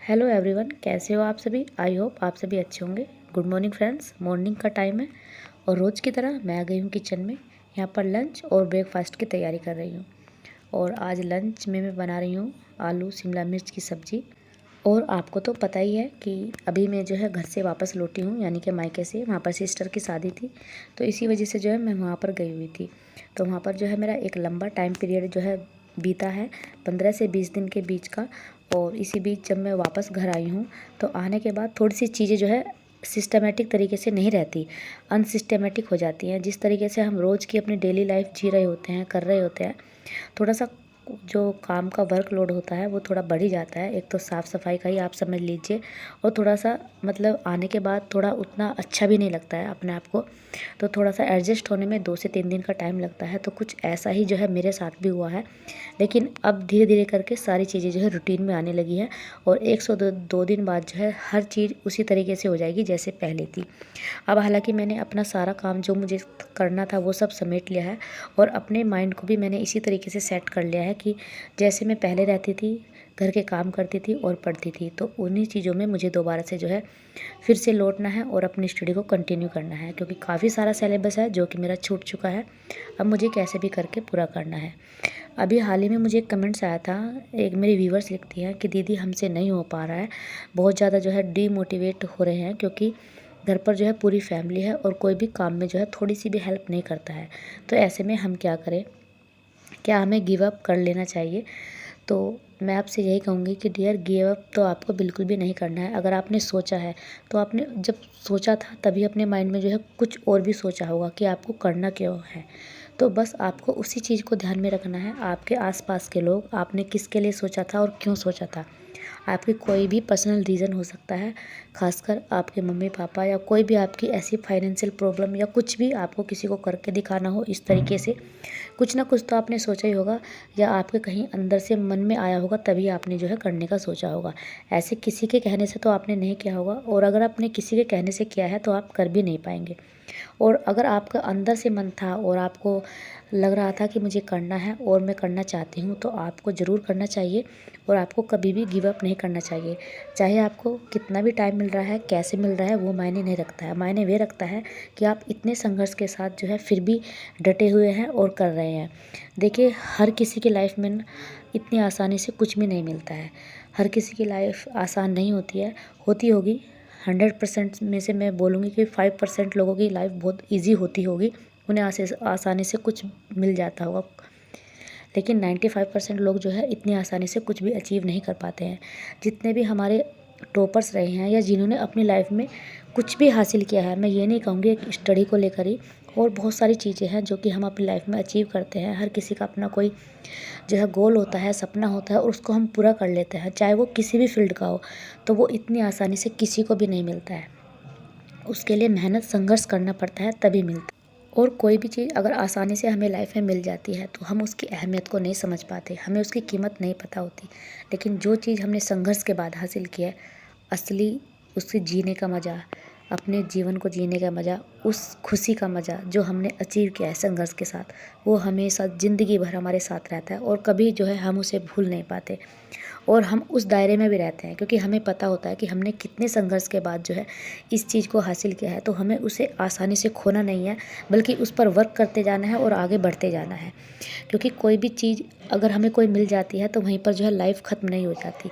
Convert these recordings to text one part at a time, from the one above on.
Hello everyone, कैसे हो आप सभी। आई होप आप सभी अच्छे होंगे। Good morning friends. मॉर्निंग का टाइम है और रोज़ की तरह मैं आ गई हूँ किचन में। यहाँ पर लंच और ब्रेकफास्ट की तैयारी कर रही हूँ। और आज लंच में मैं बना रही हूँ आलू शिमला मिर्च की सब्ज़ी। और आपको तो पता ही है कि अभी मैं जो है घर से वापस लौटी हूँ, यानी कि मायके से। वहाँ पर सिस्टर की शादी थी, तो इसी वजह से जो है मैं वहाँ पर गई हुई थी। तो वहाँ पर जो है मेरा एक लंबा टाइम पीरियड जो है बीता है, 15 से 20 दिन के बीच का। और इसी बीच जब मैं वापस घर आई हूँ तो आने के बाद थोड़ी सी चीज़ें जो है सिस्टमेटिक तरीके से नहीं रहती, अनसिस्टमेटिक हो जाती हैं। जिस तरीके से हम रोज़ की अपनी डेली लाइफ जी रहे होते हैं, कर रहे होते हैं, थोड़ा सा जो काम का वर्कलोड होता है वो थोड़ा बढ़ ही जाता है। एक तो साफ़ सफाई का ही आप समझ लीजिए, और थोड़ा सा मतलब आने के बाद थोड़ा उतना अच्छा भी नहीं लगता है अपने आप को। तो थोड़ा सा एडजस्ट होने में 2 से 3 दिन का टाइम लगता है। तो कुछ ऐसा ही जो है मेरे साथ भी हुआ है। लेकिन अब धीरे धीरे करके सारी चीज़ें जो है रूटीन में आने लगी हैं, और 102 दिन बाद जो है हर चीज़ उसी तरीके से हो जाएगी जैसे पहले थी। अब हालांकि मैंने अपना सारा काम जो मुझे करना था वो सब समेट लिया है, और अपने माइंड को भी मैंने इसी तरीके से सेट कर लिया है कि जैसे मैं पहले रहती थी, घर के काम करती थी और पढ़ती थी, तो उन्हीं चीज़ों में मुझे दोबारा से जो है फिर से लौटना है और अपनी स्टडी को कंटिन्यू करना है। क्योंकि काफ़ी सारा सिलेबस है जो कि मेरा छूट चुका है, अब मुझे कैसे भी करके पूरा करना है। अभी हाल ही में मुझे एक कमेंट्स आया था, एक मेरी व्यूवर्स लिखती हैं कि दीदी हमसे नहीं हो पा रहा है, बहुत ज़्यादा जो है डीमोटिवेट हो रहे हैं, क्योंकि घर पर जो है पूरी फैमिली है और कोई भी काम में जो है थोड़ी सी भी हेल्प नहीं करता है। तो ऐसे में हम क्या करें, क्या हमें गिव अप कर लेना चाहिए? तो मैं आपसे यही कहूँगी कि डियर, गिव अप तो आपको बिल्कुल भी नहीं करना है। अगर आपने सोचा है तो आपने जब सोचा था तभी अपने माइंड में जो है कुछ और भी सोचा होगा कि आपको करना क्यों है। तो बस आपको उसी चीज़ को ध्यान में रखना है। आपके आसपास के लोग, आपने किसके लिए सोचा था और क्यों सोचा था। आपकी कोई भी पर्सनल रीज़न हो सकता है, खासकर आपके मम्मी पापा या कोई भी आपकी ऐसी फाइनेंशियल प्रॉब्लम या कुछ भी आपको किसी को करके दिखाना हो इस तरीके से। कुछ ना कुछ तो आपने सोचा ही होगा, या आपके कहीं अंदर से मन में आया होगा, तभी आपने जो है करने का सोचा होगा। ऐसे किसी के कहने से तो आपने नहीं किया होगा, और अगर आपने किसी के कहने से किया है तो आप कर भी नहीं पाएंगे। और अगर आपका अंदर से मन था और आपको लग रहा था कि मुझे करना है और मैं करना चाहती हूँ, तो आपको ज़रूर करना चाहिए। और आपको कभी भी गिव अप नहीं करना चाहिए। चाहे आपको कितना भी टाइम मिल रहा है, कैसे मिल रहा है, वो मायने नहीं रखता है। मायने वे रखता है कि आप इतने संघर्ष के साथ जो है फिर भी डटे हुए हैं और कर रहे हैं। देखिए, हर किसी की लाइफ में इतनी आसानी से कुछ भी नहीं मिलता है। हर किसी की लाइफ आसान नहीं होती है, होती होगी। 100% में से मैं बोलूँगी कि 5% लोगों की लाइफ बहुत इजी होती होगी, उन्हें आसानी से कुछ मिल जाता होगा। लेकिन 95% लोग जो है इतनी आसानी से कुछ भी अचीव नहीं कर पाते हैं। जितने भी हमारे टॉपर्स रहे हैं या जिन्होंने अपनी लाइफ में कुछ भी हासिल किया है, मैं ये नहीं कहूँगी एक स्टडी को लेकर ही, और बहुत सारी चीज़ें हैं जो कि हम अपनी लाइफ में अचीव करते हैं। हर किसी का अपना कोई जो है गोल होता है, सपना होता है, और उसको हम पूरा कर लेते हैं, चाहे वो किसी भी फील्ड का हो। तो वो इतनी आसानी से किसी को भी नहीं मिलता है। उसके लिए मेहनत, संघर्ष करना पड़ता है, तभी मिलता है। और कोई भी चीज़ अगर आसानी से हमें लाइफ में मिल जाती है तो हम उसकी अहमियत को नहीं समझ पाते, हमें उसकी कीमत नहीं पता होती। लेकिन जो चीज़ हमने संघर्ष के बाद हासिल किया है, असली उससे जीने का मज़ा, अपने जीवन को जीने का मज़ा, उस खुशी का मज़ा जो हमने अचीव किया है संघर्ष के साथ, वो हमेशा ज़िंदगी भर हमारे साथ रहता है, और कभी जो है हम उसे भूल नहीं पाते। और हम उस दायरे में भी रहते हैं, क्योंकि हमें पता होता है कि हमने कितने संघर्ष के बाद जो है इस चीज़ को हासिल किया है। तो हमें उसे आसानी से खोना नहीं है, बल्कि उस पर वर्क करते जाना है और आगे बढ़ते जाना है। क्योंकि कोई भी चीज़ अगर हमें कोई मिल जाती है तो वहीं पर जो है लाइफ ख़त्म नहीं हो जाती।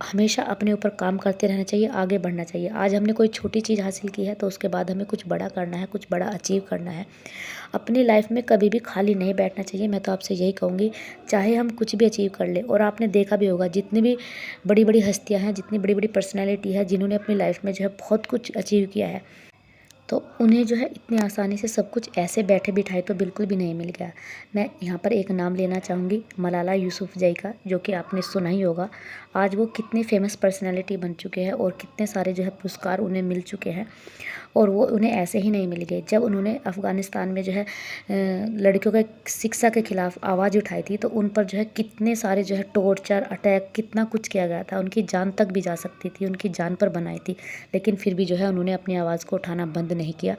हमेशा अपने ऊपर काम करते रहना चाहिए, आगे बढ़ना चाहिए। आज हमने कोई छोटी चीज़ हासिल की है तो उसके बाद हमें कुछ बड़ा करना है, कुछ बड़ा अचीव करना है। अपनी लाइफ में कभी भी खाली नहीं बैठना चाहिए। मैं तो आपसे यही कहूँगी, चाहे हम कुछ भी अचीव कर लें। और आपने देखा भी होगा, जितनी भी बड़ी बड़ी हस्तियाँ हैं, जितनी बड़ी बड़ी पर्सनैलिटी है, जिन्होंने अपनी लाइफ में जो है बहुत कुछ अचीव किया है, तो उन्हें जो है इतनी आसानी से सब कुछ ऐसे बैठे बिठाए तो बिल्कुल भी नहीं मिल गया। मैं यहाँ पर एक नाम लेना चाहूँगी, मलाला यूसुफ़ज़ई का, जो कि आपने सुना ही होगा। आज वो कितने फेमस पर्सनैलिटी बन चुके हैं और कितने सारे जो है पुरस्कार उन्हें मिल चुके हैं। और वो उन्हें ऐसे ही नहीं मिल गए। जब उन्होंने अफ़गानिस्तान में जो है लड़कियों के शिक्षा के खिलाफ आवाज़ उठाई थी, तो उन पर जो है कितने सारे जो है टॉर्चर, अटैक, कितना कुछ किया गया था। उनकी जान तक भी जा सकती थी, उनकी जान पर बनाई थी। लेकिन फिर भी जो है उन्होंने अपनी आवाज़ को उठाना बंद नहीं किया,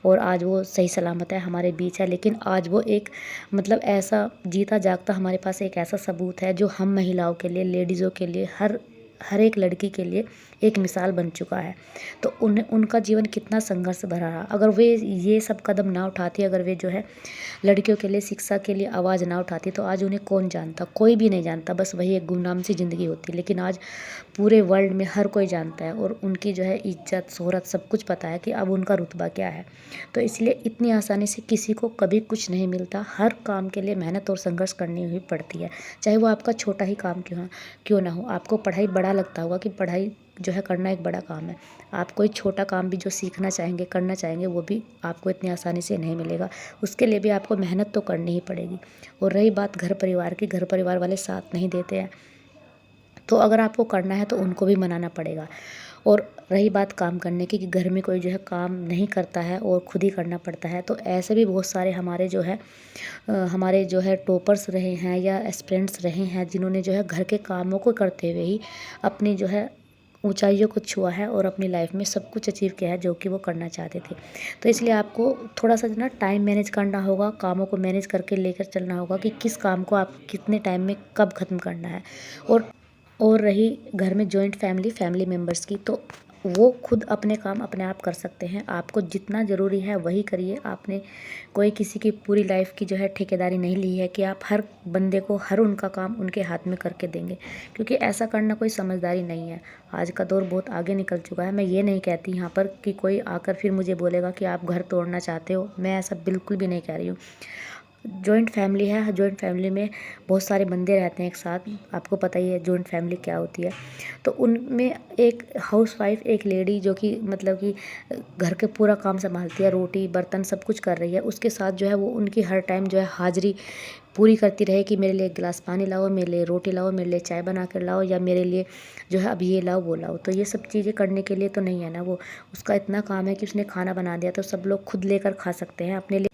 और आज वो सही सलामत है, हमारे बीच है। लेकिन आज वो एक मतलब ऐसा जीता जागता हमारे पास एक ऐसा सबूत है जो हम महिलाओं के लिए, लेडीज़ों के लिए, हर हर एक लड़की के लिए एक मिसाल बन चुका है। तो उनका जीवन कितना संघर्ष भरा रहा। अगर वे ये सब कदम ना उठाती, अगर वे जो है लड़कियों के लिए शिक्षा के लिए आवाज़ ना उठाती, तो आज उन्हें कौन जानता, कोई भी नहीं जानता, बस वही एक गुमनाम सी ज़िंदगी होती। लेकिन आज पूरे वर्ल्ड में हर कोई जानता है और उनकी जो है इज्जत शोहरत सब कुछ पता है कि अब उनका रुतबा क्या है। तो इसलिए इतनी आसानी से किसी को कभी कुछ नहीं मिलता। हर काम के लिए मेहनत और संघर्ष करनी हुई पड़ती है, चाहे वो आपका छोटा ही काम क्यों ना हो। आपको पढ़ाई बड़ा लगता होगा कि पढ़ाई जो है करना एक बड़ा काम है। आप कोई छोटा काम भी जो सीखना चाहेंगे, करना चाहेंगे, वो भी आपको इतनी आसानी से नहीं मिलेगा। उसके लिए भी आपको मेहनत तो करनी ही पड़ेगी। और रही बात घर परिवार की, घर परिवार वाले साथ नहीं देते हैं, तो अगर आपको करना है तो उनको भी मनाना पड़ेगा। और रही बात काम करने की, कि घर में कोई जो है काम नहीं करता है और खुद ही करना पड़ता है, तो ऐसे भी बहुत सारे हमारे जो है टॉपर्स रहे हैं या एस्पिरेंट्स रहे हैं, जिन्होंने जो है घर के कामों को करते हुए ही अपनी जो है ऊंचाइयों को छुआ है और अपनी लाइफ में सब कुछ अचीव किया है जो कि वो करना चाहते थे। तो इसलिए आपको थोड़ा सा ना टाइम मैनेज करना होगा, कामों को मैनेज करके लेकर चलना होगा कि किस काम को आप कितने टाइम में कब ख़त्म करना है। और रही घर में जॉइंट फैमिली मेम्बर्स की, तो वो खुद अपने काम अपने आप कर सकते हैं। आपको जितना ज़रूरी है वही करिए। आपने कोई किसी की पूरी लाइफ की जो है ठेकेदारी नहीं ली है कि आप हर बंदे को हर उनका काम उनके हाथ में करके देंगे, क्योंकि ऐसा करना कोई समझदारी नहीं है। आज का दौर बहुत आगे निकल चुका है। मैं ये नहीं कहती यहाँ पर कि कोई आकर फिर मुझे बोलेगा कि आप घर तोड़ना चाहते हो, मैं ऐसा बिल्कुल भी नहीं कह रही हूँ। जॉइंट फैमिली है, जॉइंट फैमिली में बहुत सारे बंदे रहते हैं एक साथ। आपको पता ही है जॉइंट फैमिली क्या होती है। तो उनमें एक हाउसवाइफ, एक लेडी जो कि मतलब कि घर के पूरा काम संभालती है, रोटी बर्तन सब कुछ कर रही है, उसके साथ जो है वो उनकी हर टाइम जो है हाजिरी पूरी करती रहे कि मेरे लिए एक गिलास पानी लाओ, मेरे लिए रोटी लाओ, मेरे लिए चाय बना कर लाओ, या मेरे लिए जो है अब ये लाओ वो लाओ। तो ये सब चीज़ें करने के लिए तो नहीं है ना, वो उसका इतना काम है कि उसने खाना बना दिया तो सब लोग खुद लेकर खा सकते हैं अपने लिए।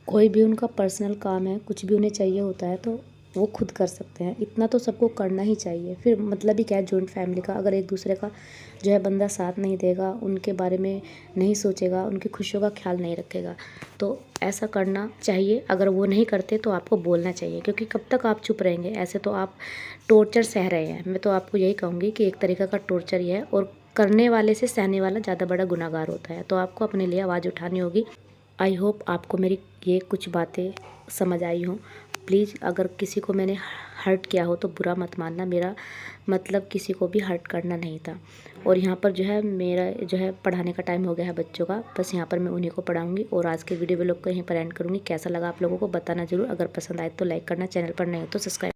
कोई भी उनका पर्सनल काम है, कुछ भी उन्हें चाहिए होता है तो वो खुद कर सकते हैं। इतना तो सबको करना ही चाहिए। फिर मतलब ही क्या है जॉइंट फैमिली का, अगर एक दूसरे का जो है बंदा साथ नहीं देगा, उनके बारे में नहीं सोचेगा, उनकी खुशियों का ख्याल नहीं रखेगा, तो ऐसा करना चाहिए। अगर वो नहीं करते तो आपको बोलना चाहिए, क्योंकि कब तक आप चुप रहेंगे। ऐसे तो आप टॉर्चर सह रहे हैं। मैं तो आपको यही कहूँगी कि एक तरीक़ा का टॉर्चर ही है, और करने वाले से सहने वाला ज़्यादा बड़ा गुनहगार होता है। तो आपको अपने लिए आवाज़ उठानी होगी। आई होप आपको मेरी ये कुछ बातें समझ आई हों। प्लीज़ अगर किसी को मैंने हर्ट किया हो तो बुरा मत मानना। मेरा मतलब किसी को भी हर्ट करना नहीं था। और यहाँ पर जो है मेरा जो है पढ़ाने का टाइम हो गया है बच्चों का, बस यहाँ पर मैं उन्हीं को पढ़ाऊँगी। और आज के वीडियो व्लॉग को यहीं पर एंड करूँगी। कैसा लगा आप लोगों को बताना ज़रूर। अगर पसंद आए तो लाइक करना, चैनल पर नए हो तो सब्सक्राइब।